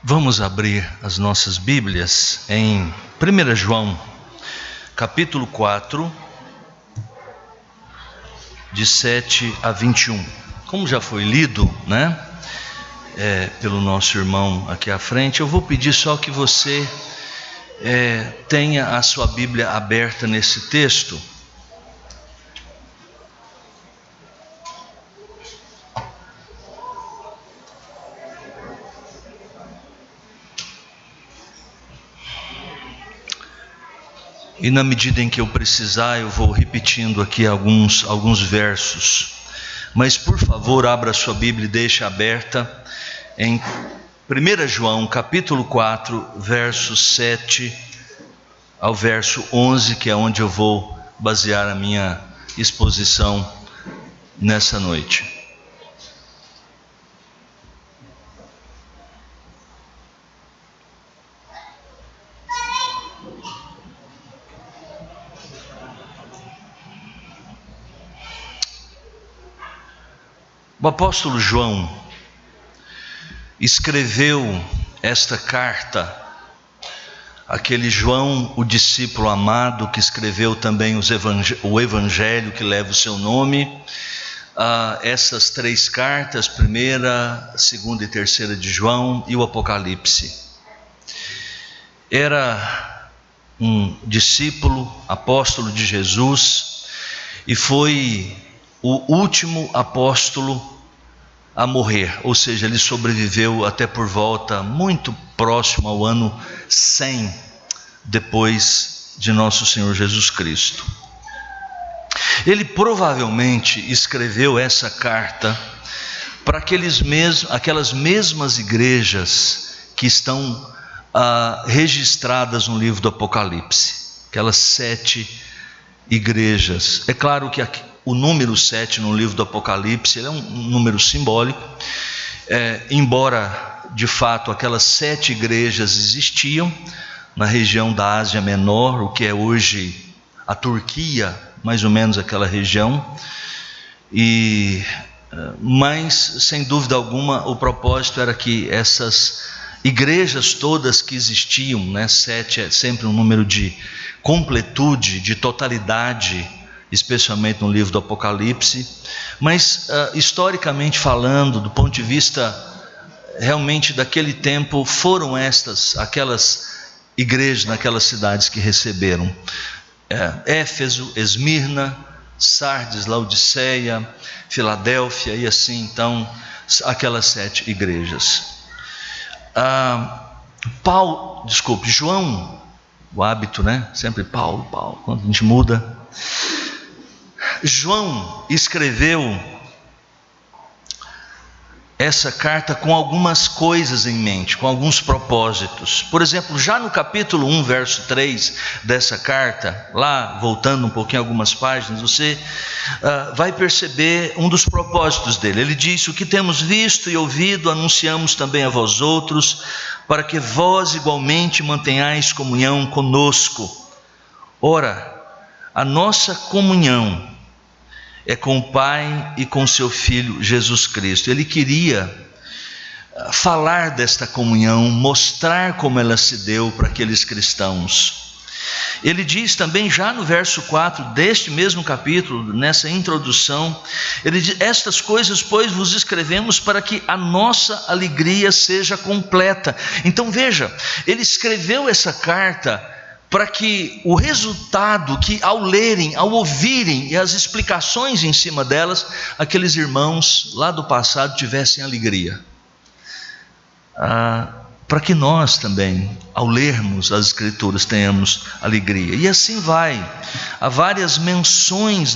Vamos abrir as nossas Bíblias em 1 João, capítulo 4, de 7 a 21. Como já foi lido, pelo nosso irmão aqui à frente, eu vou pedir só que você tenha a sua Bíblia aberta nesse texto. E na medida em que eu precisar, eu vou repetindo aqui alguns versos. Mas por favor, abra a sua Bíblia e deixe aberta em 1 João, capítulo 4, verso 7 ao verso 11, que é onde eu vou basear a minha exposição nessa noite. O apóstolo João escreveu esta carta, aquele João, o discípulo amado, que escreveu também o evangelho que leva o seu nome, essas três cartas, 1ª, 2ª e 3ª de João e o Apocalipse. Era um discípulo, apóstolo de Jesus, e foi o último apóstolo a morrer, ou seja, ele sobreviveu até por volta muito próximo ao ano 100 depois de nosso Senhor Jesus Cristo. Ele provavelmente escreveu essa carta para aquelas mesmas igrejas que estão registradas no livro do Apocalipse, aquelas 7 igrejas. É claro que o número 7 no livro do Apocalipse ele é um número simbólico, embora de fato aquelas 7 igrejas existiam na região da Ásia Menor, o que é hoje a Turquia, mais ou menos aquela região, mas sem dúvida alguma o propósito era que essas igrejas todas que existiam, 7 é sempre um número de completude, de totalidade, especialmente no livro do Apocalipse, mas historicamente falando, do ponto de vista realmente daquele tempo, foram aquelas igrejas naquelas cidades que receberam: Éfeso, Esmirna, Sardes, Laodiceia, Filadélfia e assim, então, aquelas 7 igrejas. João, o hábito, sempre Paulo, quando a gente muda. João escreveu essa carta com algumas coisas em mente, com alguns propósitos. Por exemplo, já no capítulo 1, verso 3 dessa carta, lá voltando um pouquinho algumas páginas, você vai perceber um dos propósitos dele. Ele diz: o que temos visto e ouvido anunciamos também a vós outros, para que vós igualmente mantenhais comunhão conosco. Ora, a nossa comunhão é com o Pai e com seu Filho Jesus Cristo. Ele queria falar desta comunhão, mostrar como ela se deu para aqueles cristãos. Ele diz também, já no verso 4 deste mesmo capítulo, nessa introdução, ele diz: estas coisas, pois, vos escrevemos para que a nossa alegria seja completa. Então veja, ele escreveu essa carta para que o resultado, que ao lerem, ao ouvirem e as explicações em cima delas, aqueles irmãos lá do passado tivessem alegria. Para que nós também, ao lermos as Escrituras, tenhamos alegria. E assim vai. Há várias menções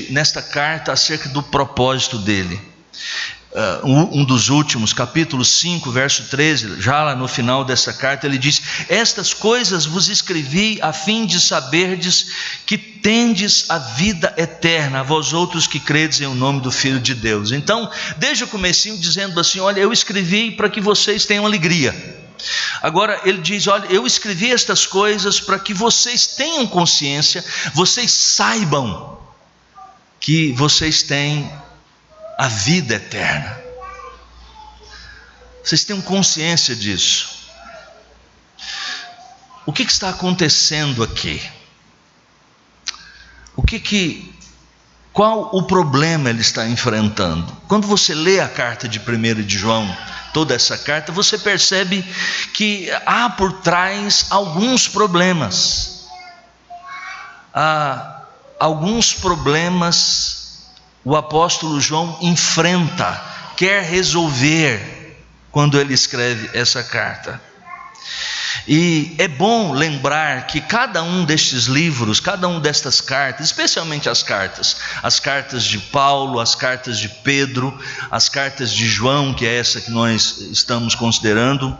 nesta carta acerca do propósito dele. Um dos últimos, capítulo 5, verso 13, já lá no final dessa carta, ele diz: estas coisas vos escrevi a fim de saberdes que tendes a vida eterna, a vós outros que credes em o nome do Filho de Deus. Então, desde o comecinho dizendo assim: olha, eu escrevi para que vocês tenham alegria. Agora ele diz: olha, eu escrevi estas coisas para que vocês tenham consciência, vocês saibam que vocês têm a vida eterna. Vocês tenham consciência disso. O que está acontecendo aqui? Qual o problema ele está enfrentando? Quando você lê a carta de 1 de João, toda essa carta, você percebe que há por trás alguns problemas. Alguns problemas o apóstolo João enfrenta, quer resolver quando ele escreve essa carta. E é bom lembrar que cada um destes livros, cada um destas cartas, especialmente as cartas de Paulo, as cartas de Pedro, as cartas de João, que é essa que nós estamos considerando,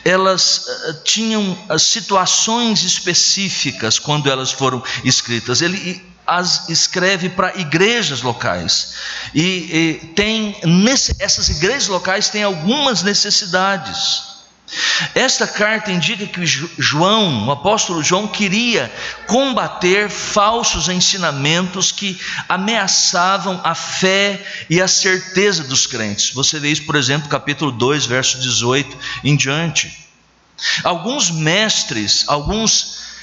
elas tinham situações específicas quando elas foram escritas. Ele as escreve para igrejas locais, essas igrejas locais têm algumas necessidades. Esta carta indica que o apóstolo João queria combater falsos ensinamentos que ameaçavam a fé e a certeza dos crentes. Você vê isso, por exemplo, capítulo 2, verso 18 em diante. Alguns mestres,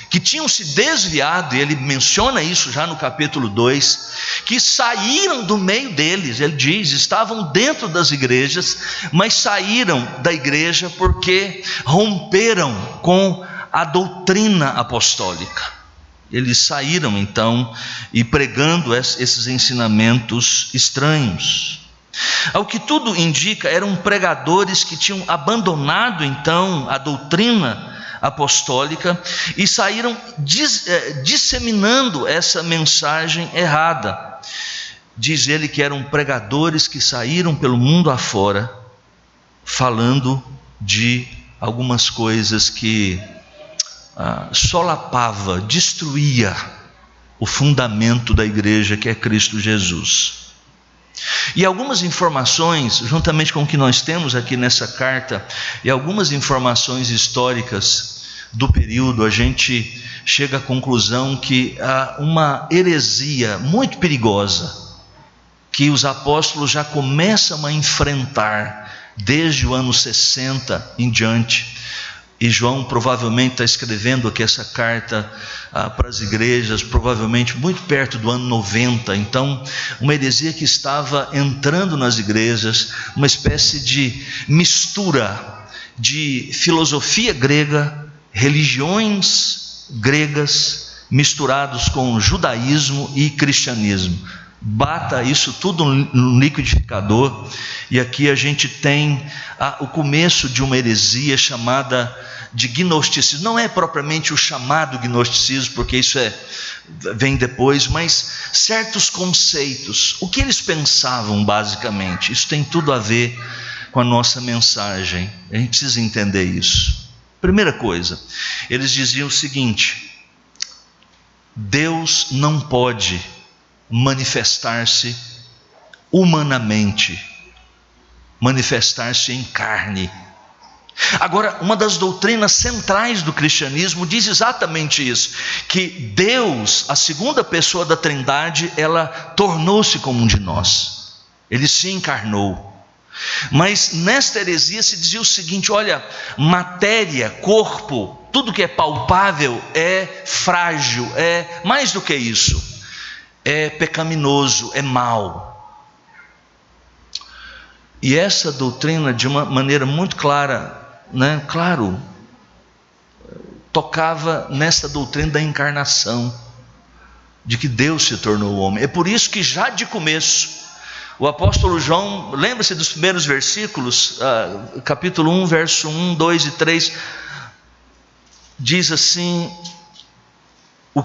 que tinham se desviado, e ele menciona isso já no capítulo 2, que saíram do meio deles, ele diz, estavam dentro das igrejas, mas saíram da igreja porque romperam com a doutrina apostólica. Eles saíram então e pregando esses ensinamentos estranhos. Ao que tudo indica, eram pregadores que tinham abandonado então a doutrina apostólica e saíram disseminando essa mensagem errada. Diz ele que eram pregadores que saíram pelo mundo afora falando de algumas coisas que solapava, destruía o fundamento da igreja, que é Cristo Jesus. E algumas informações, juntamente com o que nós temos aqui nessa carta, e algumas informações históricas do período, a gente chega à conclusão que há uma heresia muito perigosa, que os apóstolos já começam a enfrentar desde o ano 60 em diante. E João provavelmente está escrevendo aqui essa carta para as igrejas, provavelmente muito perto do ano 90. Então, uma heresia que estava entrando nas igrejas, uma espécie de mistura de filosofia grega, religiões gregas, misturados com judaísmo e cristianismo. Bata isso tudo no liquidificador, e aqui a gente tem o começo de uma heresia chamada de gnosticismo. Não é propriamente o chamado gnosticismo, porque isso vem depois, mas certos conceitos, o que eles pensavam basicamente. Isso tem tudo a ver com a nossa mensagem, a gente precisa entender isso. Primeira coisa, eles diziam o seguinte: Deus não pode manifestar-se humanamente, manifestar-se em carne. Agora, uma das doutrinas centrais do cristianismo diz exatamente isso, que Deus, a segunda pessoa da Trindade, ela tornou-se como um de nós, ele se encarnou. Mas nesta heresia se dizia o seguinte: olha, matéria, corpo, tudo que é palpável é frágil, é mais do que isso, é pecaminoso, é mau. E essa doutrina, de uma maneira muito clara, tocava nessa doutrina da encarnação, de que Deus se tornou homem. É por isso que já de começo, o apóstolo João, lembra-se dos primeiros versículos, capítulo 1, verso 1, 2 e 3, diz assim: o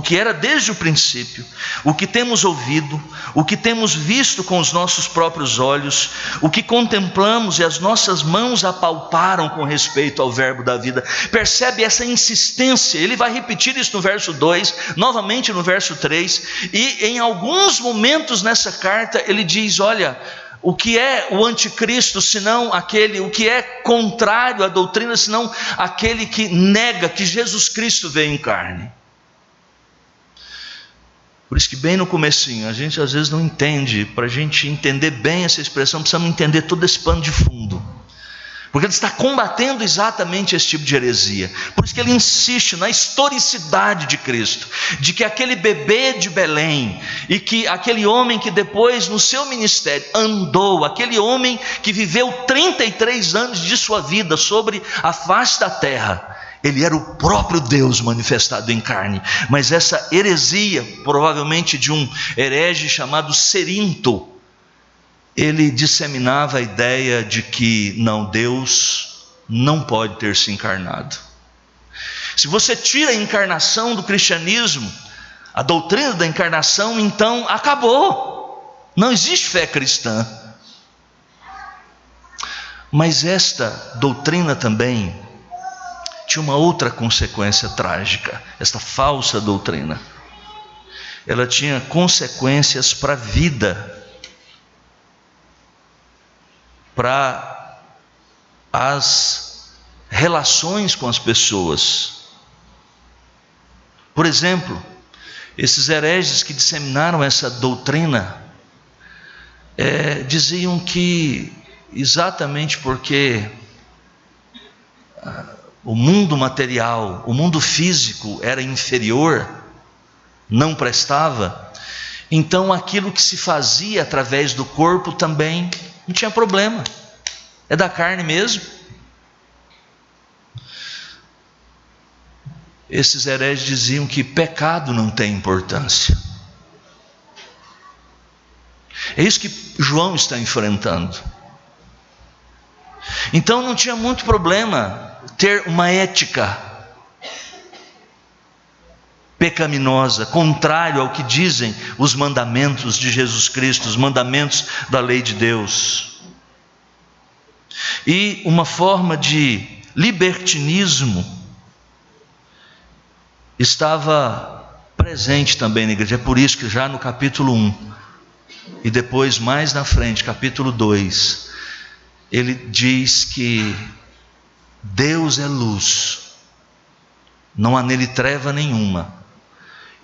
que era desde o princípio, o que temos ouvido, o que temos visto com os nossos próprios olhos, o que contemplamos e as nossas mãos apalparam com respeito ao verbo da vida. Percebe essa insistência? Ele vai repetir isso no verso 2, novamente no verso 3, e em alguns momentos nessa carta ele diz: olha, o que é o anticristo, senão o que é contrário à doutrina, senão aquele que nega que Jesus Cristo veio em carne. Por isso que bem no comecinho, a gente às vezes não entende. Para a gente entender bem essa expressão, precisamos entender todo esse pano de fundo. Porque ele está combatendo exatamente esse tipo de heresia. Por isso que ele insiste na historicidade de Cristo, de que aquele bebê de Belém, e que aquele homem que depois no seu ministério andou, aquele homem que viveu 33 anos de sua vida sobre a face da terra, ele era o próprio Deus manifestado em carne. Mas essa heresia, provavelmente de um herege chamado Cerinto, ele disseminava a ideia de que não, Deus não pode ter se encarnado. Se você tira a encarnação do cristianismo, a doutrina da encarnação, então acabou. Não existe fé cristã. Mas esta doutrina também tinha uma outra consequência trágica. Esta falsa doutrina, ela tinha consequências para a vida, para as relações com as pessoas. Por exemplo, esses hereges que disseminaram essa doutrina diziam que exatamente porque o mundo material, o mundo físico era inferior, não prestava, então aquilo que se fazia através do corpo também não tinha problema, é da carne mesmo. Esses hereges diziam que pecado não tem importância. É isso que João está enfrentando. Então não tinha muito problema ter uma ética pecaminosa, contrário ao que dizem os mandamentos de Jesus Cristo, os mandamentos da lei de Deus. E uma forma de libertinismo estava presente também na igreja. É por isso que já no capítulo 1 e depois mais na frente, capítulo 2, ele diz que Deus é luz, não há nele treva nenhuma.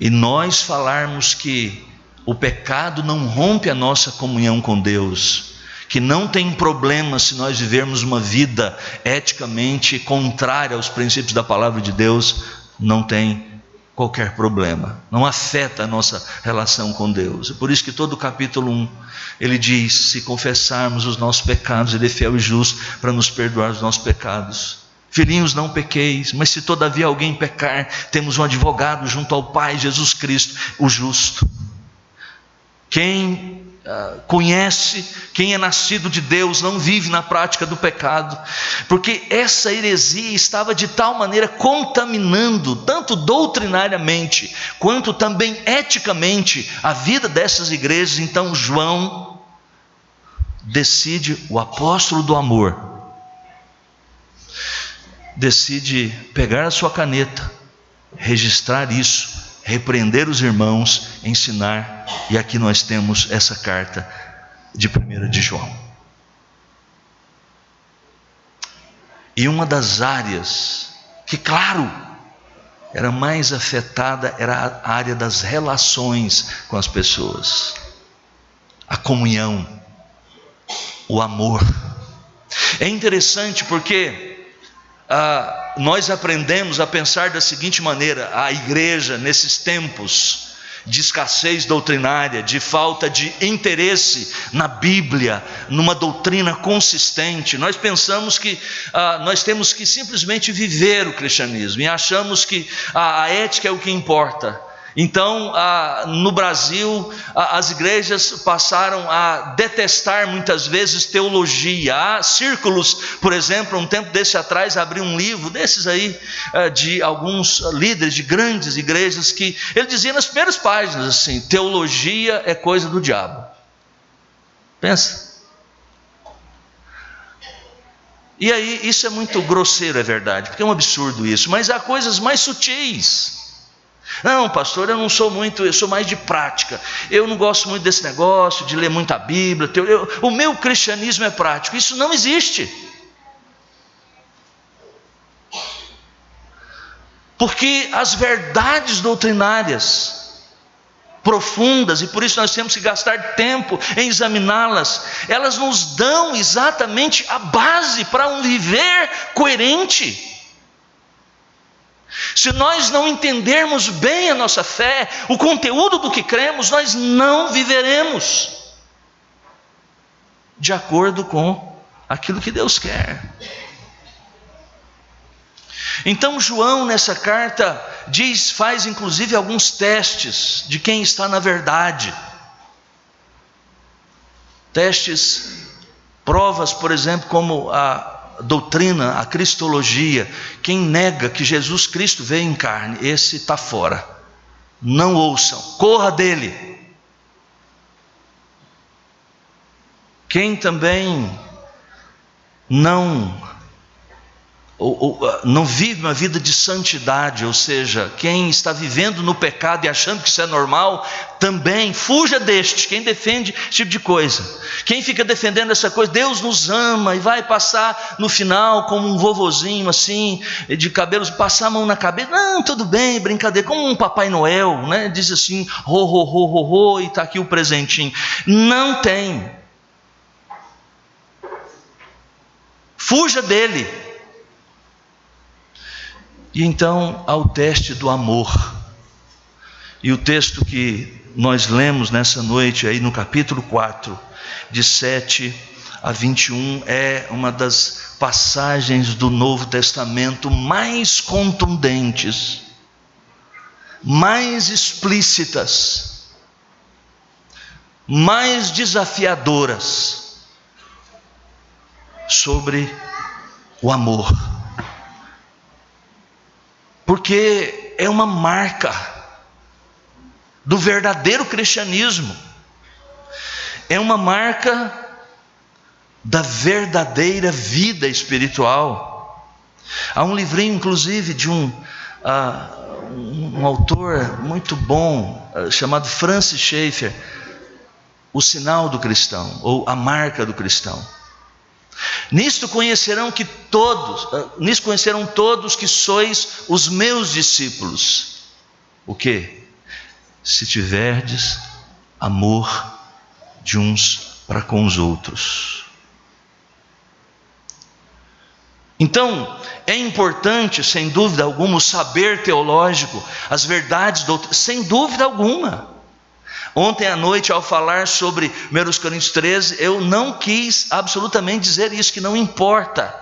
E nós falarmos que o pecado não rompe a nossa comunhão com Deus, que não tem problema se nós vivermos uma vida eticamente contrária aos princípios da palavra de Deus, não tem qualquer problema, não afeta a nossa relação com Deus. É por isso que todo o capítulo 1, ele diz, se confessarmos os nossos pecados, ele é fiel e justo para nos perdoar os nossos pecados. Filhinhos, não pequeis, mas se todavia alguém pecar, temos um advogado junto ao Pai, Jesus Cristo, o justo. Quem conhece, quem é nascido de Deus, não vive na prática do pecado, porque essa heresia estava de tal maneira contaminando, tanto doutrinariamente, quanto também eticamente, a vida dessas igrejas. Então João decide, o apóstolo do amor, decide pegar a sua caneta, registrar isso, repreender os irmãos, ensinar. E aqui nós temos essa carta de 1 de João. E uma das áreas que, claro, era mais afetada era a área das relações com as pessoas, a comunhão, o amor. É interessante porque nós aprendemos a pensar da seguinte maneira: a igreja nesses tempos de escassez doutrinária, de falta de interesse na Bíblia, numa doutrina consistente, nós pensamos que nós temos que simplesmente viver o cristianismo e achamos que a ética é o que importa. Então, no Brasil, as igrejas passaram a detestar muitas vezes teologia. Há círculos, por exemplo, um tempo desse atrás, abri um livro desses aí, de alguns líderes de grandes igrejas, que ele dizia nas primeiras páginas assim: teologia é coisa do diabo. Pensa. E aí, isso é muito grosseiro, é verdade, porque é um absurdo isso, mas há coisas mais sutis. Não, pastor, eu não sou muito, eu sou mais de prática, eu não gosto muito desse negócio de ler muita Bíblia, o meu cristianismo é prático. Isso não existe, porque as verdades doutrinárias profundas, e por isso nós temos que gastar tempo em examiná-las. Elas nos dão exatamente a base para um viver coerente. Se nós não entendermos bem a nossa fé, o conteúdo do que cremos, nós não viveremos de acordo com aquilo que Deus quer. Então João nessa carta faz inclusive alguns testes de quem está na verdade. Testes, provas, por exemplo, como a doutrina, a cristologia. Quem nega que Jesus Cristo veio em carne, esse está fora. Não ouçam, corra dele. Quem também não vive uma vida de santidade, ou seja, quem está vivendo no pecado e achando que isso é normal, também fuja deste. Quem defende esse tipo de coisa, quem fica defendendo essa coisa, Deus nos ama e vai passar no final como um vovozinho assim, de cabelos, passar a mão na cabeça, não, tudo bem, brincadeira, como um Papai Noel, né? Diz assim, ho, ho, ho, ho, ho, e está aqui o presentinho. Não tem. Fuja dele. E então há o teste do amor. E o texto que nós lemos nessa noite aí no capítulo 4, de 7 a 21, é uma das passagens do Novo Testamento mais contundentes, mais explícitas, mais desafiadoras sobre o amor. Porque é uma marca do verdadeiro cristianismo, é uma marca da verdadeira vida espiritual. Há um livrinho, inclusive, de um autor muito bom, chamado Francis Schaeffer, O Sinal do Cristão, ou A Marca do Cristão. Nisto conhecerão todos que sois os meus discípulos. O quê? Se tiverdes amor de uns para com os outros. Então, é importante, sem dúvida alguma, o saber teológico, as verdades doutrinárias, sem dúvida alguma. Ontem à noite, ao falar sobre 1 Coríntios 13, eu não quis absolutamente dizer isso, que não importa.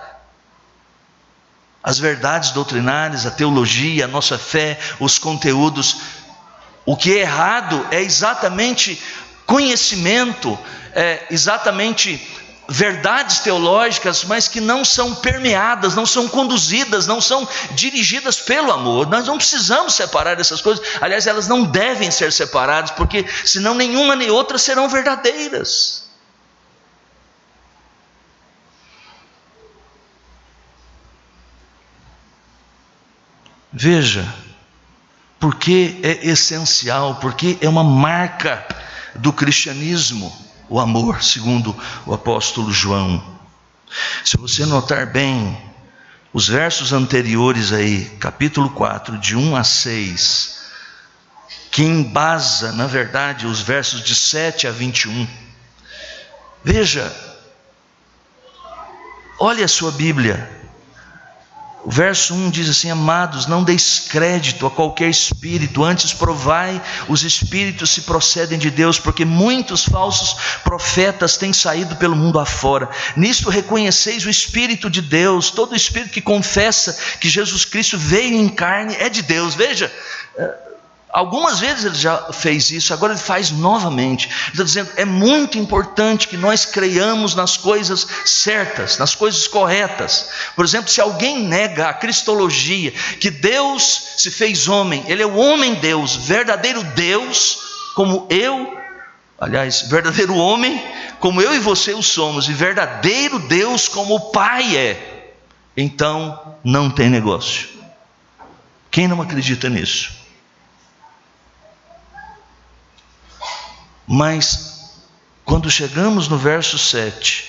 As verdades doutrinárias, a teologia, a nossa fé, os conteúdos. O que é errado é exatamente conhecimento, é exatamente verdades teológicas, mas que não são permeadas, não são conduzidas, não são dirigidas pelo amor. Nós não precisamos separar essas coisas. Aliás, elas não devem ser separadas, porque senão nenhuma nem outra serão verdadeiras. Veja, porque é essencial, porque é uma marca do cristianismo, o amor, segundo o apóstolo João. Se você notar bem, os versos anteriores aí, capítulo 4, de 1 a 6, que embasa, na verdade, os versos de 7 a 21. Veja, olha a sua Bíblia. O verso 1 diz assim: amados, não deis crédito a qualquer espírito, antes provai os espíritos se procedem de Deus, porque muitos falsos profetas têm saído pelo mundo afora. Nisto reconheceis o Espírito de Deus. Todo espírito que confessa que Jesus Cristo veio em carne é de Deus. Veja, algumas vezes ele já fez isso, agora ele faz novamente. Ele está dizendo, é muito importante que nós creiamos nas coisas certas, nas coisas corretas. Por exemplo, se alguém nega a cristologia, que Deus se fez homem, ele é o homem Deus, verdadeiro Deus, como eu, aliás, verdadeiro homem, como eu e você o somos, e verdadeiro Deus como o Pai é, então não tem negócio. Quem não acredita nisso? Mas, quando chegamos no verso 7,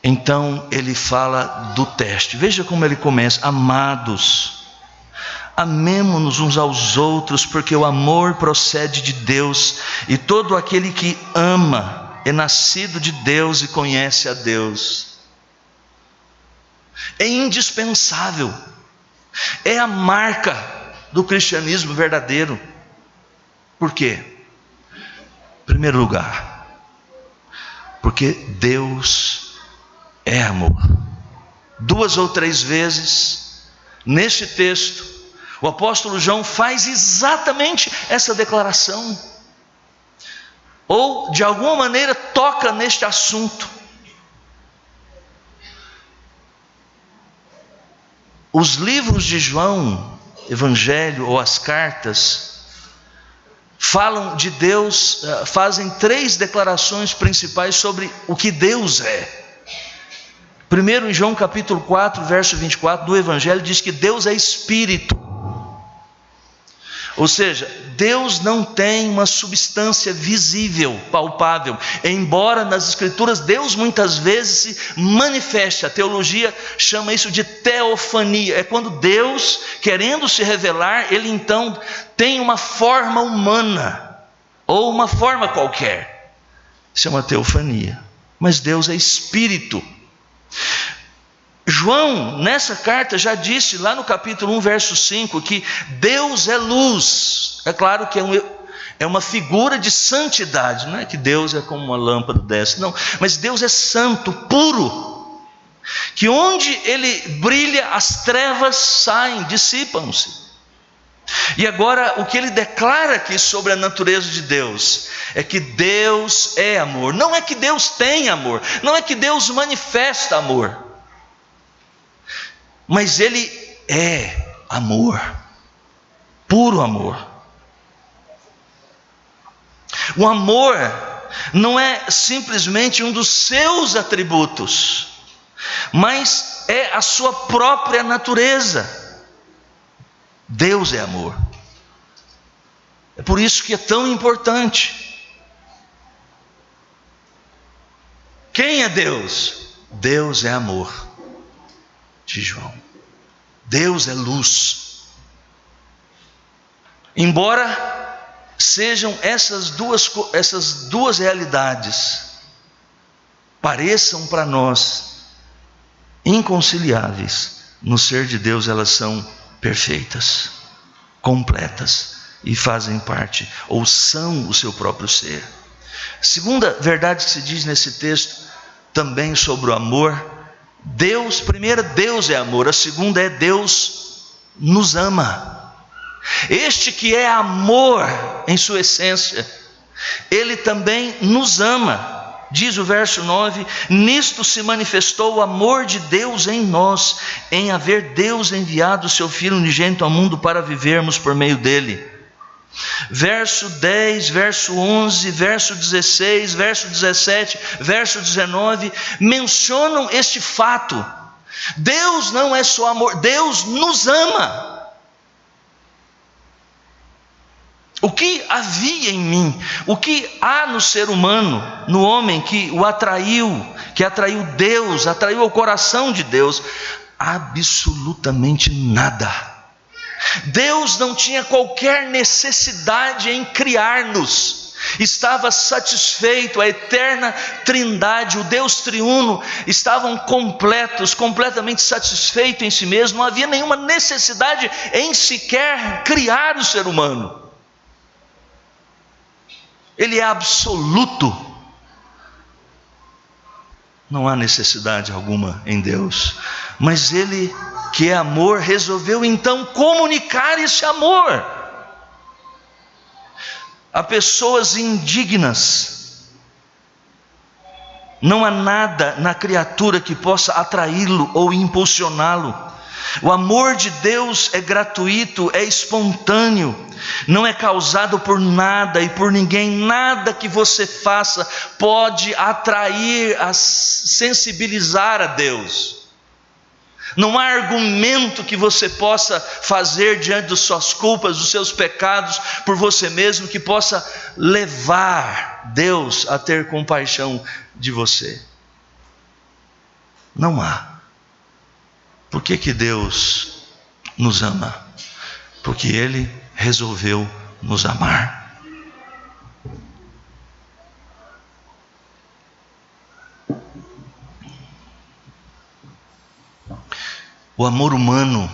então ele fala do teste. Veja como ele começa: amados, Amemo-nos uns aos outros, porque o amor procede de Deus, e todo aquele que ama é nascido de Deus e conhece a Deus. É indispensável, é a marca do cristianismo verdadeiro. Por quê? Em primeiro lugar, porque Deus é amor. 2 ou 3 vezes neste texto o apóstolo João faz exatamente essa declaração, ou de alguma maneira toca neste assunto. Os livros de João, Evangelho ou as cartas, falam de Deus, fazem 3 declarações principais sobre o que Deus é. Primeiro, em João capítulo 4, verso 24 do Evangelho, diz que Deus é Espírito. Ou seja, Deus não tem uma substância visível, palpável, embora nas Escrituras Deus muitas vezes se manifeste. A teologia chama isso de teofania. É quando Deus, querendo se revelar, Ele então tem uma forma humana, ou uma forma qualquer. Isso é uma teofania. Mas Deus é Espírito. João, nessa carta, já disse lá no capítulo 1, verso 5, que Deus é luz. É claro que é uma figura de santidade, não é que Deus é como uma lâmpada desce, não, mas Deus é santo, puro, que onde Ele brilha, as trevas saem, dissipam-se. E agora, o que ele declara aqui sobre a natureza de Deus, é que Deus é amor. Não é que Deus tem amor, não é que Deus manifesta amor, mas Ele é amor, puro amor. O amor não é simplesmente um dos seus atributos, mas é a sua própria natureza. Deus é amor. É por isso que é tão importante. Quem é Deus? Deus é amor. De João, Deus é luz. Embora sejam essas duas realidades, pareçam para nós inconciliáveis, no ser de Deus elas são perfeitas, completas e fazem parte, ou são o seu próprio ser. Segunda verdade que se diz nesse texto, também sobre o amor: Deus, primeiro, Deus é amor. A segunda é Deus nos ama. Este que é amor em sua essência, Ele também nos ama. Diz o verso 9: nisto se manifestou o amor de Deus em nós, em haver Deus enviado o seu Filho unigênito ao mundo para vivermos por meio dele. Verso 10, verso 11, verso 16, verso 17, verso 19 mencionam este fato. Deus não é só amor, Deus nos ama. O que havia em mim, o que há no ser humano, no homem que o atraiu, que atraiu Deus, atraiu o coração de Deus? Absolutamente nada. Deus não tinha qualquer necessidade em criar-nos, estava satisfeito. A eterna trindade, o Deus triuno, estavam completamente satisfeitos em si mesmo. Não havia nenhuma necessidade em sequer criar o ser humano. Ele é absoluto. Não há necessidade alguma em Deus, mas Ele, que é amor, resolveu então comunicar esse amor a pessoas indignas. Não há nada na criatura que possa atraí-lo ou impulsioná-lo. O amor de Deus é gratuito, é espontâneo, não é causado por nada e por ninguém. Nada que você faça pode atrair, sensibilizar a Deus. Não há argumento que você possa fazer diante das suas culpas, dos seus pecados, por você mesmo, que possa levar Deus a ter compaixão de você. Não há. Por que Deus nos ama? porque Ele resolveu nos amar. O amor humano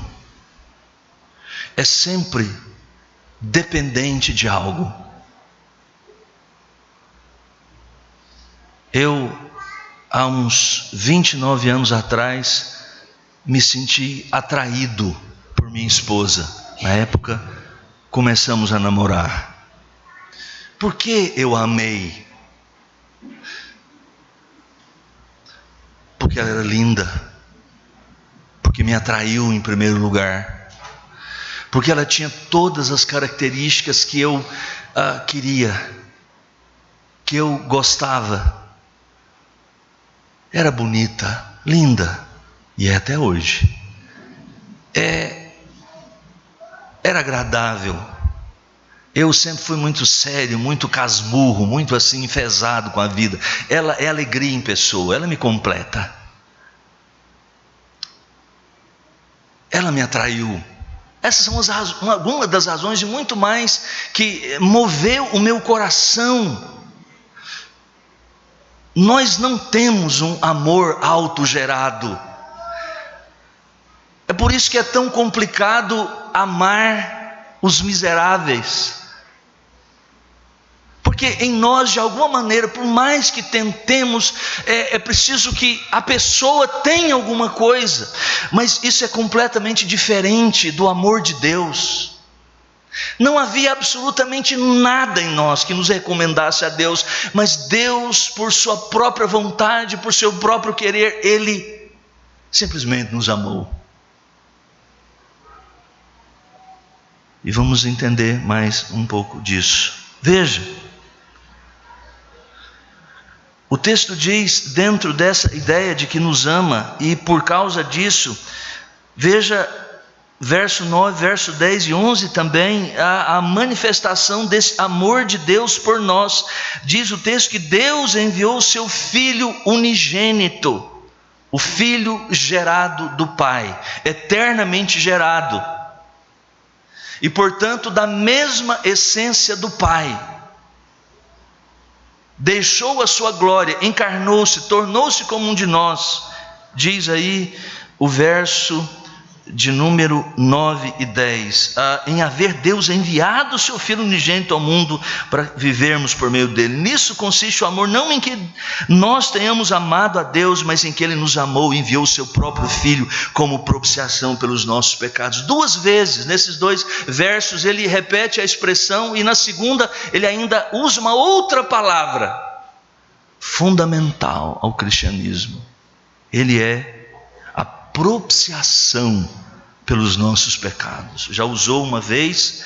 é sempre dependente de algo. Eu, há uns 29 anos atrás, me senti atraído por minha esposa. Na época, começamos a namorar. Por que eu a amei? Porque ela era linda. Porque me atraiu em primeiro lugar. Porque ela tinha todas as características que eu queria, que eu gostava. Era bonita, linda, e é até hoje. Era agradável. Eu sempre fui muito sério, muito casmurro, muito assim enfesado com a vida. Ela é alegria em pessoa, ela me completa. Ela me atraiu. Essas são algumas das razões e muito mais que moveu o meu coração. Nós não temos um amor autogerado. É por isso que é tão complicado amar os miseráveis. Porque em nós, de alguma maneira, por mais que tentemos, é preciso que a pessoa tenha alguma coisa. Mas isso é completamente diferente do amor de Deus. Não havia absolutamente nada em nós que nos recomendasse a Deus. Mas Deus, por sua própria vontade, por seu próprio querer, Ele simplesmente nos amou. E vamos entender mais um pouco disso. Veja. O texto diz, dentro dessa ideia de que nos ama, e por causa disso, veja, verso 9, verso 10 e 11 também, a manifestação desse amor de Deus por nós. Diz o texto que Deus enviou o seu Filho unigênito, o Filho gerado do Pai, eternamente gerado, e portanto da mesma essência do Pai. Deixou a sua glória, encarnou-se, tornou-se como um de nós. Diz aí o verso de número 9 e 10. Em haver Deus enviado o seu Filho unigênito ao mundo para vivermos por meio dele. Nisso consiste o amor, não em que nós tenhamos amado a Deus, mas em que Ele nos amou e enviou o seu próprio Filho como propiciação pelos nossos pecados. 2 vezes, nesses 2 versos, ele repete a expressão, e na segunda ele ainda usa uma outra palavra fundamental ao cristianismo. Ele é a propiciação pelos nossos pecados. Já usou uma vez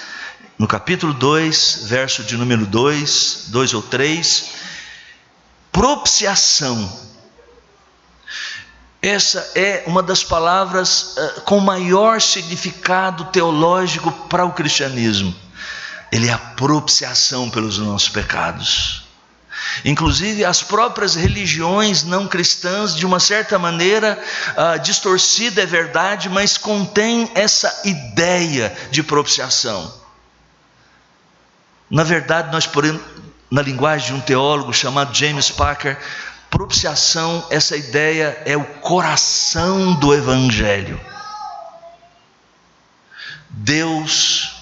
no capítulo 2, verso de número 2 ou 3, propiciação. Essa é uma das palavras com maior significado teológico para o cristianismo. Ele é a propiciação pelos nossos pecados. Inclusive as próprias religiões não cristãs, de uma certa maneira distorcida, é verdade, mas contém essa ideia de propiciação. Na verdade, nós podemos, na linguagem de um teólogo chamado James Packer, propiciação, essa ideia é o coração do Evangelho. Deus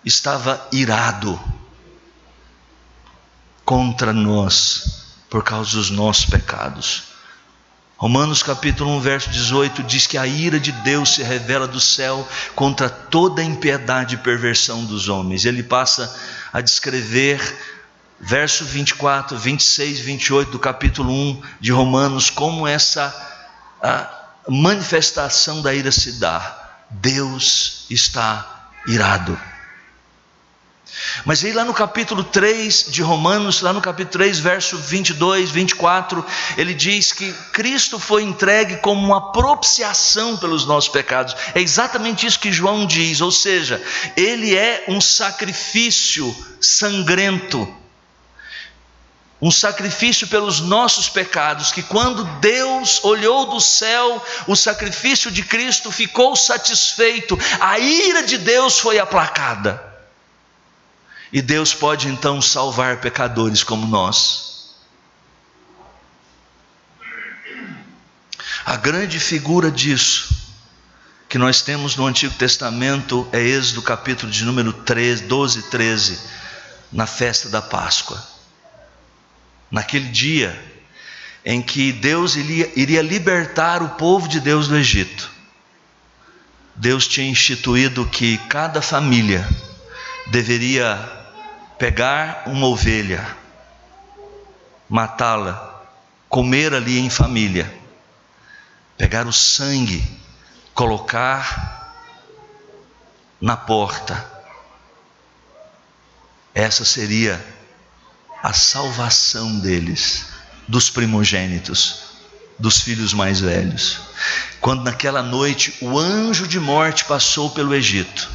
estava irado contra nós por causa dos nossos pecados. Romanos capítulo 1, verso 18 diz que a ira de Deus se revela do céu contra toda a impiedade e perversão dos homens. Ele passa a descrever, verso 24, 26, 28 do capítulo 1 de Romanos, como essa manifestação da ira se dá. Deus está irado. Mas aí lá no capítulo 3 de Romanos, lá no capítulo 3, verso 22, 24, ele diz que Cristo foi entregue como uma propiciação pelos nossos pecados. É exatamente isso que João diz, ou seja, ele é um sacrifício sangrento. um sacrifício pelos nossos pecados, que quando Deus olhou do céu o sacrifício de Cristo, ficou satisfeito, a ira de Deus foi aplacada, e Deus pode então salvar pecadores como nós. A grande figura disso que nós temos no Antigo Testamento é Êxodo capítulo de número 12, 13, na festa da Páscoa. Naquele dia em que Deus iria libertar o povo de Deus do Egito, Deus tinha instituído que cada família deveria pegar uma ovelha, matá-la, comer ali em família, pegar o sangue, colocar na porta. Essa seria a salvação deles, dos primogênitos, dos filhos mais velhos. Quando naquela noite o anjo de morte passou pelo Egito,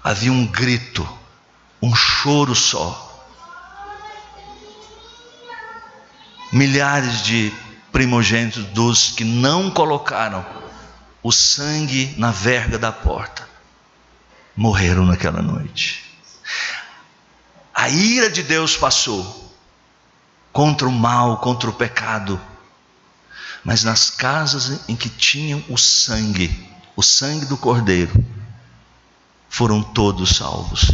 havia um grito, um choro só. Milhares de primogênitos dos que não colocaram o sangue na verga da porta morreram naquela noite. A ira de Deus passou contra o mal, contra o pecado, mas nas casas em que tinham o sangue do Cordeiro, foram todos salvos.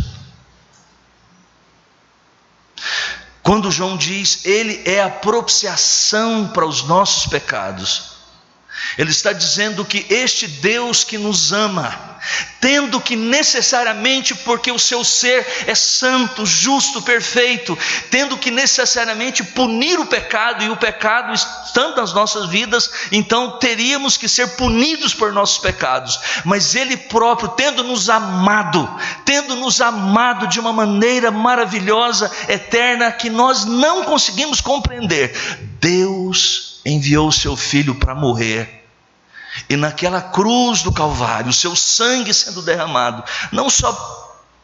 Quando João diz, ele é a propiciação para os nossos pecados, ele está dizendo que este Deus que nos ama, tendo que necessariamente, porque o seu ser é santo, justo, perfeito, tendo que necessariamente punir o pecado, e o pecado estando nas nossas vidas, então teríamos que ser punidos por nossos pecados, mas ele próprio, tendo nos amado de uma maneira maravilhosa, eterna, que nós não conseguimos compreender, Deus enviou o seu Filho para morrer, e naquela cruz do Calvário, o seu sangue sendo derramado, não só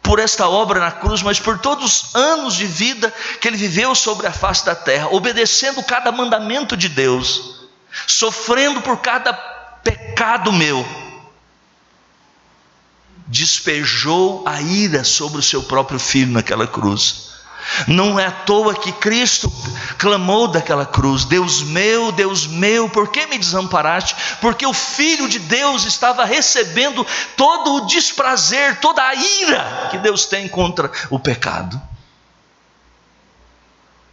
por esta obra na cruz, mas por todos os anos de vida que ele viveu sobre a face da terra, obedecendo cada mandamento de Deus, sofrendo por cada pecado meu, despejou a ira sobre o seu próprio Filho naquela cruz. Não é à toa que Cristo clamou daquela cruz, Deus meu, por que me desamparaste? Porque o Filho de Deus estava recebendo todo o desprazer, toda a ira que Deus tem contra o pecado.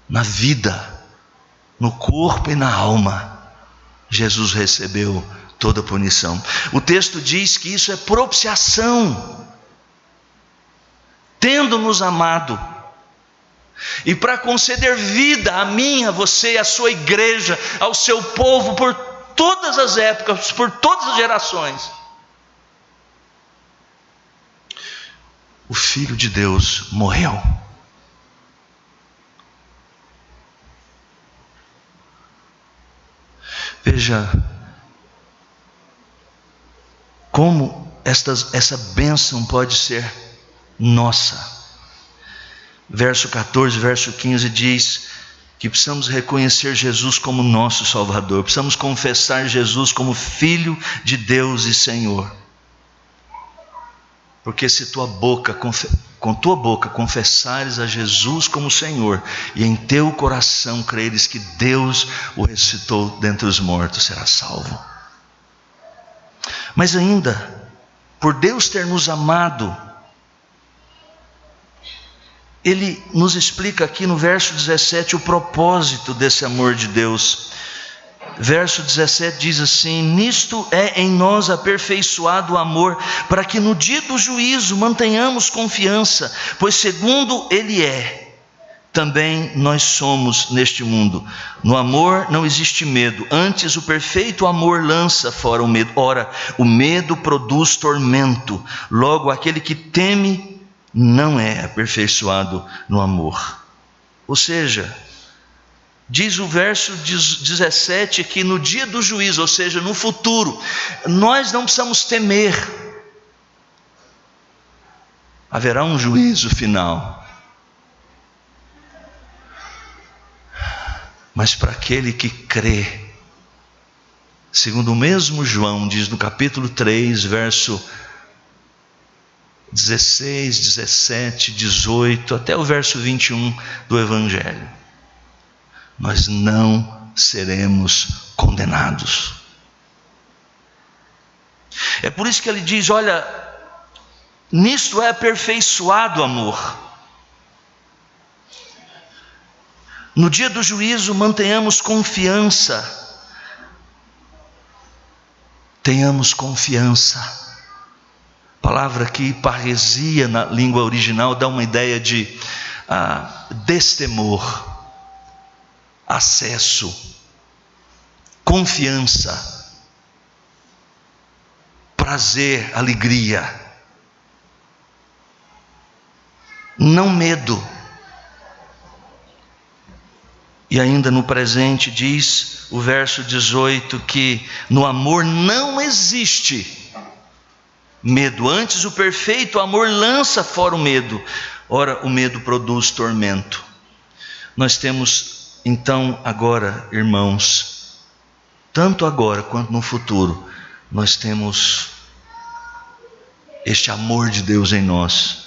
Na vida, no corpo e na alma, Jesus recebeu toda a punição. O texto diz que isso é propiciação, tendo nos amado, e para conceder vida a mim, a você, à sua igreja, ao seu povo, por todas as épocas, por todas as gerações. O Filho de Deus morreu. Veja como essa bênção pode ser nossa. Verso 14, verso 15 diz que precisamos reconhecer Jesus como nosso Salvador, precisamos confessar Jesus como Filho de Deus e Senhor. Porque se com tua boca confessares a Jesus como Senhor, e em teu coração creres que Deus o ressuscitou dentre os mortos, serás salvo. Mas ainda, por Deus ter nos amado, ele nos explica aqui no verso 17 o propósito desse amor de Deus. Verso 17 diz assim: nisto é em nós aperfeiçoado o amor, para que no dia do juízo mantenhamos confiança, pois segundo ele é, também nós somos neste mundo. No amor não existe medo, antes o perfeito amor lança fora o medo. Ora, o medo produz tormento, logo aquele que teme não é aperfeiçoado no amor. Ou seja, diz o verso 17 que no dia do juízo, ou seja, no futuro, nós não precisamos temer. Haverá um juízo final. mas para aquele que crê. Segundo o mesmo João diz no capítulo 3, verso 16, 17, 18, até o verso 21 do Evangelho. Nós não seremos condenados. É por isso que ele diz, olha, nisto é aperfeiçoado o amor. No dia do juízo mantenhamos confiança. Tenhamos confiança. A palavra aqui, parresia, na língua original, dá uma ideia de destemor, acesso, confiança, prazer, alegria, não medo. E ainda no presente diz o verso 18 que no amor não existe medo, antes o perfeito amor lança fora o medo. Ora, o medo produz tormento. Nós temos então agora, irmãos, tanto agora quanto no futuro, nós temos este amor de Deus em nós.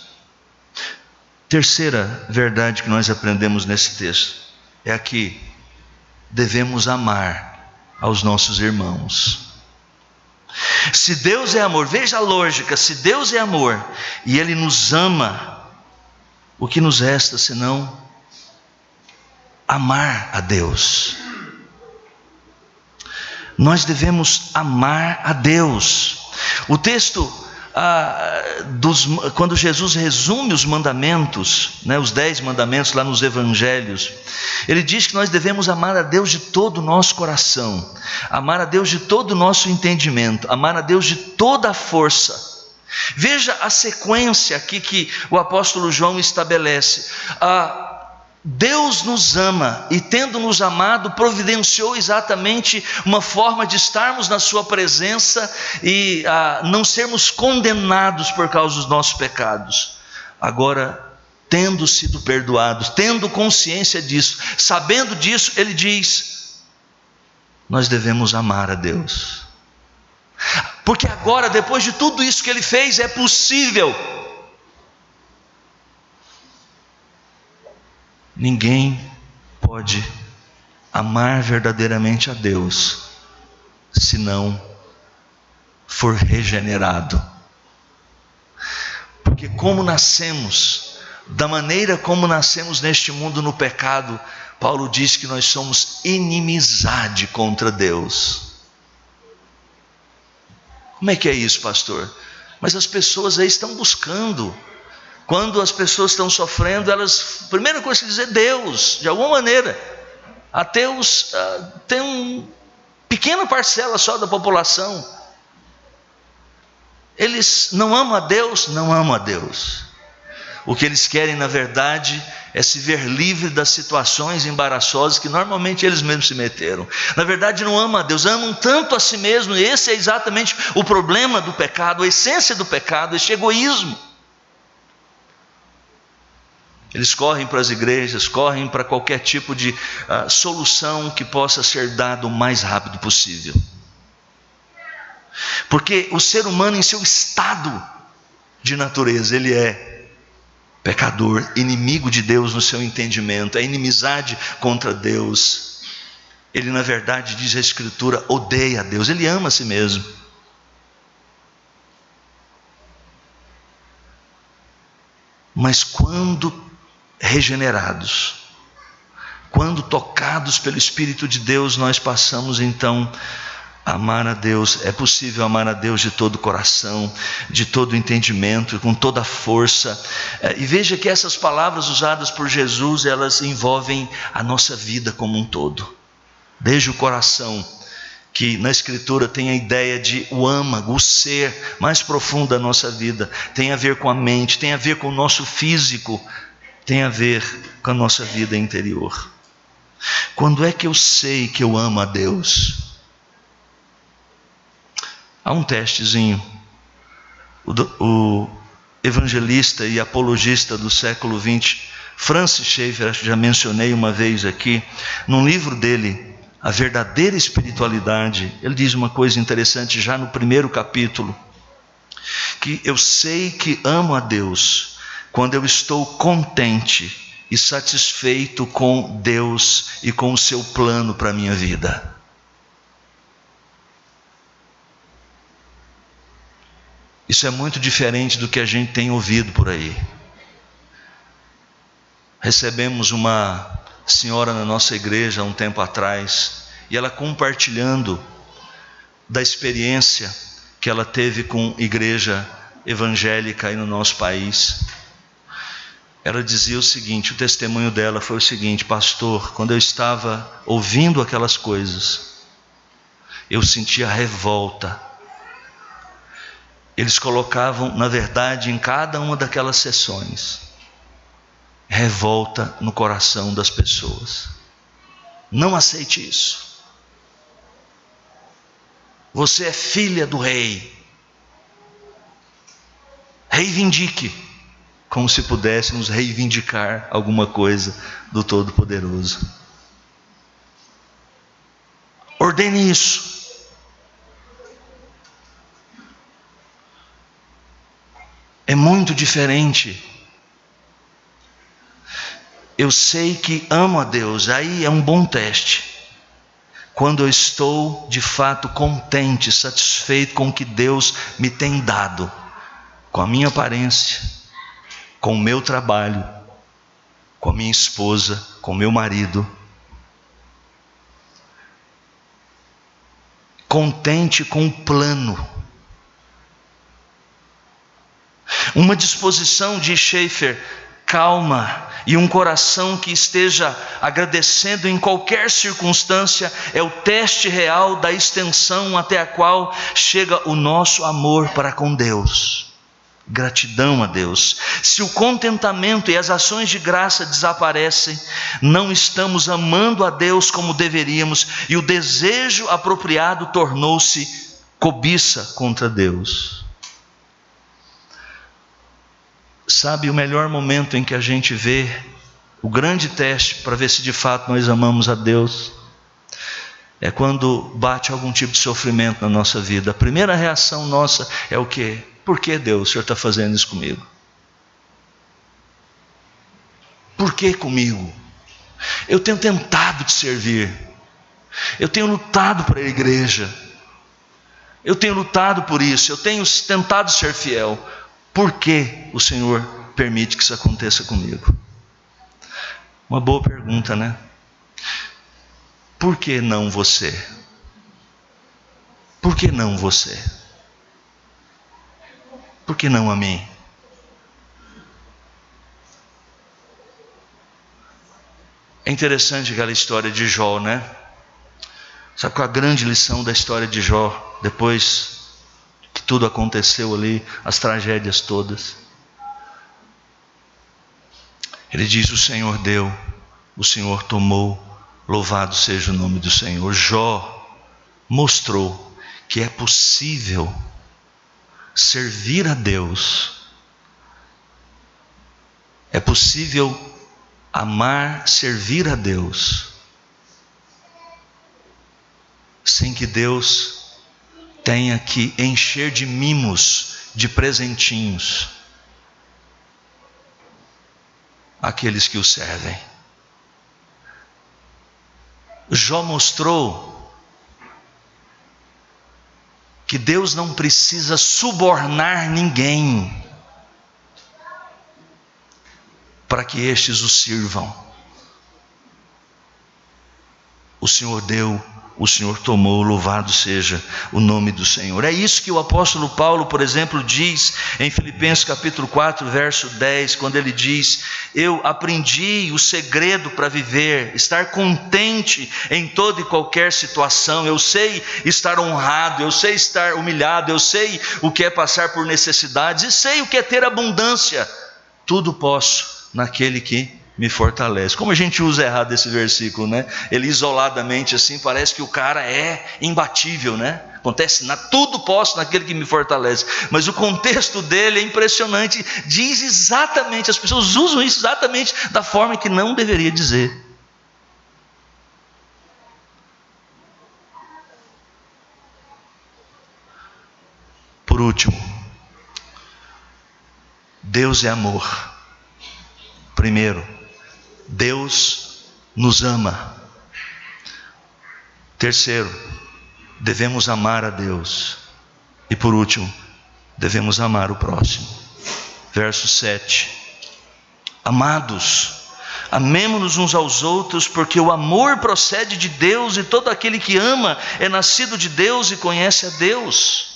Terceira verdade que nós aprendemos nesse texto é aqui: devemos amar aos nossos irmãos. Se Deus é amor, veja a lógica, se Deus é amor e Ele nos ama, o que nos resta senão amar a Deus? Nós devemos amar a Deus. O texto quando Jesus resume os mandamentos, os 10 mandamentos lá nos evangelhos, ele diz que nós devemos amar a Deus de todo o nosso coração, amar a Deus de todo o nosso entendimento, amar a Deus de toda a força. Veja a sequência aqui que o apóstolo João estabelece. Deus nos ama e, tendo nos amado, providenciou exatamente uma forma de estarmos na sua presença e não sermos condenados por causa dos nossos pecados. Agora, tendo sido perdoados, tendo consciência disso, sabendo disso, ele diz: nós devemos amar a Deus, porque agora, depois de tudo isso que ele fez, é possível. Ninguém pode amar verdadeiramente a Deus se não for regenerado. Porque como nascemos, da maneira como nascemos neste mundo no pecado, Paulo diz que nós somos inimizade contra Deus. Como é que é isso, pastor? Mas as pessoas aí estão buscando. Quando as pessoas estão sofrendo, elas, a primeira coisa que dizem é Deus, de alguma maneira. Ateus tem uma pequena parcela só da população. Eles não amam a Deus? Não amam a Deus. O que eles querem, na verdade, é se ver livre das situações embaraçosas que normalmente eles mesmos se meteram. Na verdade, não amam a Deus, amam tanto a si mesmos, e esse é exatamente o problema do pecado, a essência do pecado, este egoísmo. Eles correm para as igrejas, correm para qualquer tipo de solução que possa ser dado o mais rápido possível. Porque o ser humano, em seu estado de natureza, ele é pecador, inimigo de Deus no seu entendimento, é inimizade contra Deus. Ele, na verdade, diz a Escritura, odeia a Deus, ele ama a si mesmo. Mas quando regenerados, quando tocados pelo Espírito de Deus, nós passamos então a amar a Deus. É possível amar a Deus de todo o coração, de todo o entendimento, com toda a força. E veja que essas palavras usadas por Jesus, elas envolvem a nossa vida como um todo, desde o coração, que na Escritura tem a ideia de o âmago, o ser mais profundo da nossa vida, tem a ver com a mente, tem a ver com o nosso físico, tem a ver com a nossa vida interior. Quando é que eu sei que eu amo a Deus? Há um testezinho. O evangelista e apologista do século XX, Francis Schaeffer, acho que já mencionei uma vez aqui, num livro dele, A Verdadeira Espiritualidade, ele diz uma coisa interessante já no primeiro capítulo, que eu sei que amo a Deus quando eu estou contente e satisfeito com Deus e com o seu plano para a minha vida. Isso é muito diferente do que a gente tem ouvido por aí. Recebemos uma senhora na nossa igreja há um tempo atrás, e ela compartilhando da experiência que ela teve com igreja evangélica aí no nosso país. Ela dizia o seguinte, o testemunho dela foi o seguinte: pastor, quando eu estava ouvindo aquelas coisas, eu sentia revolta. Eles colocavam, na verdade, em cada uma daquelas sessões, revolta no coração das pessoas. Não aceite isso. Você é filha do rei. Reivindique, como se pudéssemos reivindicar alguma coisa do Todo-Poderoso. Ordene isso. É muito diferente. Eu sei que amo a Deus, aí é um bom teste. Quando eu estou de fato contente, satisfeito com o que Deus me tem dado, com a minha aparência, com o meu trabalho, com a minha esposa, com o meu marido. Contente com o plano. Uma disposição, diz Schaeffer, calma, e um coração que esteja agradecendo em qualquer circunstância, é o teste real da extensão até a qual chega o nosso amor para com Deus. Gratidão a Deus. Se o contentamento e as ações de graça desaparecem, não estamos amando a Deus como deveríamos, e o desejo apropriado tornou-se cobiça contra Deus. Sabe, o melhor momento em que a gente vê o grande teste para ver se de fato nós amamos a Deus é quando bate algum tipo de sofrimento na nossa vida. A primeira reação nossa é o quê? Por que, Deus, o Senhor está fazendo isso comigo? Por que comigo? Eu tenho tentado te servir, eu tenho lutado para a igreja, eu tenho lutado por isso, eu tenho tentado ser fiel. Por que o Senhor permite que isso aconteça comigo? Uma boa pergunta, né? Por que não você? Por que não você? Por que não a mim? É interessante aquela história de Jó, né? Sabe qual é a grande lição da história de Jó, depois que tudo aconteceu ali, as tragédias todas? Ele diz: o Senhor deu, o Senhor tomou, louvado seja o nome do Senhor. Jó mostrou que é possível servir a Deus, é possível amar, servir a Deus, sem que Deus tenha que encher de mimos, de presentinhos, aqueles que o servem. Jó mostrou que Deus não precisa subornar ninguém para que estes o sirvam. O Senhor deu, o Senhor tomou, louvado seja o nome do Senhor. É isso que o apóstolo Paulo, por exemplo, diz em Filipenses capítulo 4, verso 10, quando ele diz: eu aprendi o segredo para viver, estar contente em toda e qualquer situação. Eu sei estar honrado, eu sei estar humilhado, eu sei o que é passar por necessidades, e sei o que é ter abundância. Tudo posso naquele que me fortalece. Como a gente usa errado esse versículo, né? Ele isoladamente assim, parece que o cara é imbatível, né? Acontece tudo posso naquele que me fortalece. Mas o contexto dele é impressionante. Diz exatamente, as pessoas usam isso exatamente da forma que não deveria dizer. Por último, Deus é amor. Primeiro, Deus nos ama. Terceiro, devemos amar a Deus. E por último, devemos amar o próximo. Verso 7. Amados, amemo-nos uns aos outros, porque o amor procede de Deus, e todo aquele que ama é nascido de Deus e conhece a Deus.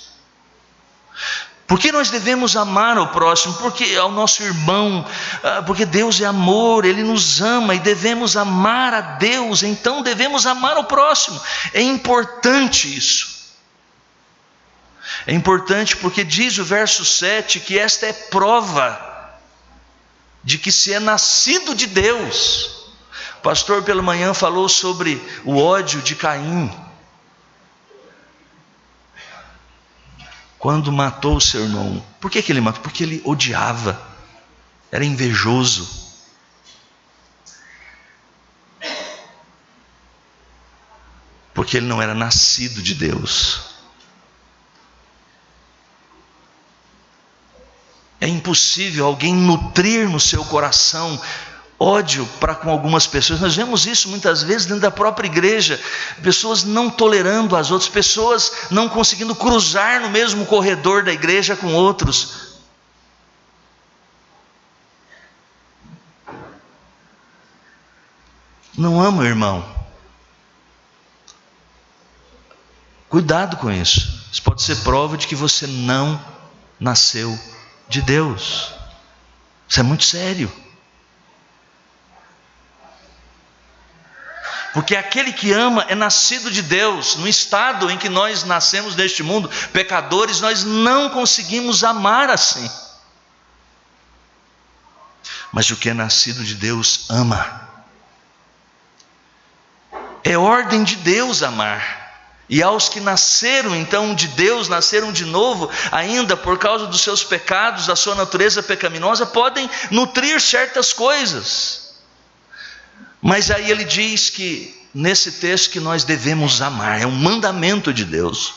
Por que nós devemos amar ao próximo? Porque ao nosso irmão, porque Deus é amor, Ele nos ama e devemos amar a Deus, então devemos amar ao próximo. É importante isso. É importante porque diz o verso 7 que esta é prova de que se é nascido de Deus. O pastor pela manhã falou sobre o ódio de Caim. Quando matou o seu irmão. Por que ele matou? Porque ele odiava, era invejoso. Porque ele não era nascido de Deus. É impossível alguém nutrir no seu coração ódio para com algumas pessoas. Nós vemos isso muitas vezes dentro da própria igreja, pessoas não tolerando as outras, pessoas não conseguindo cruzar no mesmo corredor da igreja com outros. Não ama o irmão. Cuidado com isso. Isso pode ser prova de que você não nasceu de Deus. Isso é muito sério. Porque aquele que ama é nascido de Deus. No estado em que nós nascemos neste mundo, pecadores, nós não conseguimos amar assim. Mas o que é nascido de Deus ama. É ordem de Deus amar. E aos que nasceram então de Deus, nasceram de novo, ainda por causa dos seus pecados, da sua natureza pecaminosa, podem nutrir certas coisas. Mas aí ele diz que, nesse texto, que nós devemos amar, é um mandamento de Deus.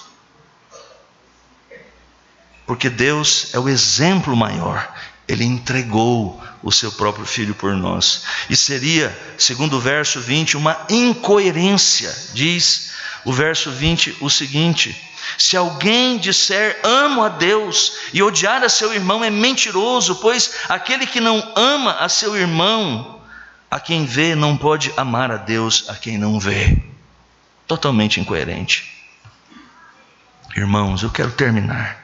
Porque Deus é o exemplo maior, Ele entregou o seu próprio Filho por nós. E seria, segundo o verso 20, uma incoerência, diz o verso 20 o seguinte: se alguém disser amo a Deus e odiar a seu irmão é mentiroso, pois aquele que não ama a seu irmão, a quem vê, não pode amar a Deus a quem não vê. Totalmente incoerente. Irmãos, eu quero terminar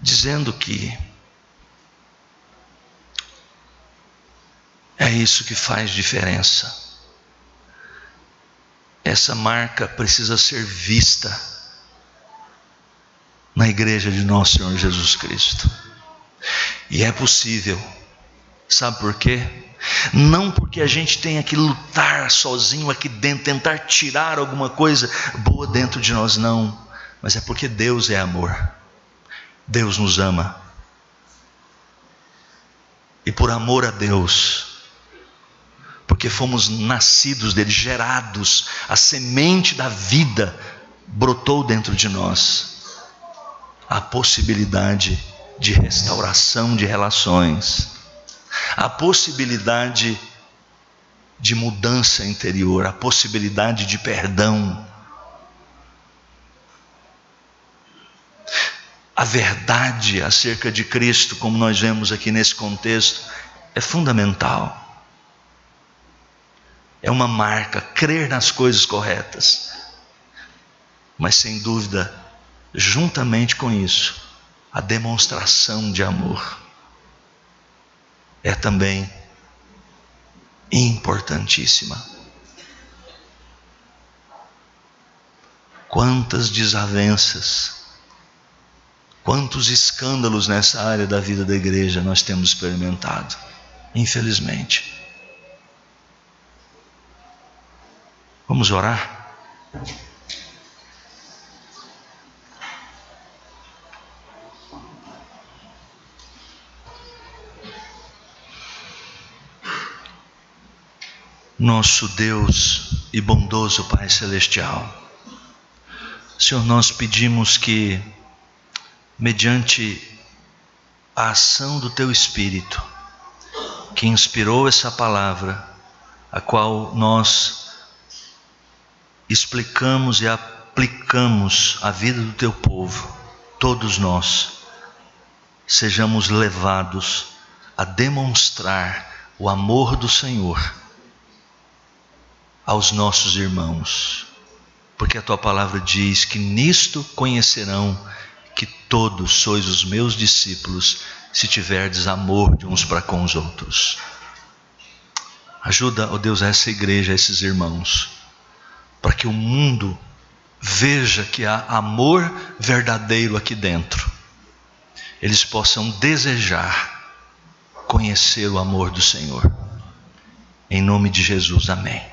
dizendo que é isso que faz diferença. Essa marca precisa ser vista na igreja de nosso Senhor Jesus Cristo. E é possível. Sabe por quê? Não porque a gente tenha que lutar sozinho aqui dentro, tentar tirar alguma coisa boa dentro de nós, não. Mas é porque Deus é amor. Deus nos ama. E por amor a Deus, porque fomos nascidos dele, gerados, a semente da vida brotou dentro de nós. A possibilidade de restauração de relações, a possibilidade de mudança interior, a possibilidade de perdão. A verdade acerca de Cristo, como nós vemos aqui nesse contexto, é fundamental. É uma marca, crer nas coisas corretas. Mas sem dúvida, juntamente com isso, a demonstração de amor é também importantíssima. Quantas desavenças, quantos escândalos nessa área da vida da igreja nós temos experimentado, infelizmente. Vamos orar? Nosso Deus e bondoso Pai Celestial, Senhor, nós pedimos que, mediante a ação do Teu Espírito, que inspirou essa palavra, a qual nós explicamos e aplicamos à vida do Teu povo, todos nós sejamos levados a demonstrar o amor do Senhor aos nossos irmãos, porque a Tua palavra diz que nisto conhecerão que todos sois os meus discípulos, se tiverdes amor de uns para com os outros. Ajuda, ó Deus, essa igreja, esses irmãos, para que o mundo veja que há amor verdadeiro aqui dentro. Eles possam desejar conhecer o amor do Senhor. Em nome de Jesus, amém.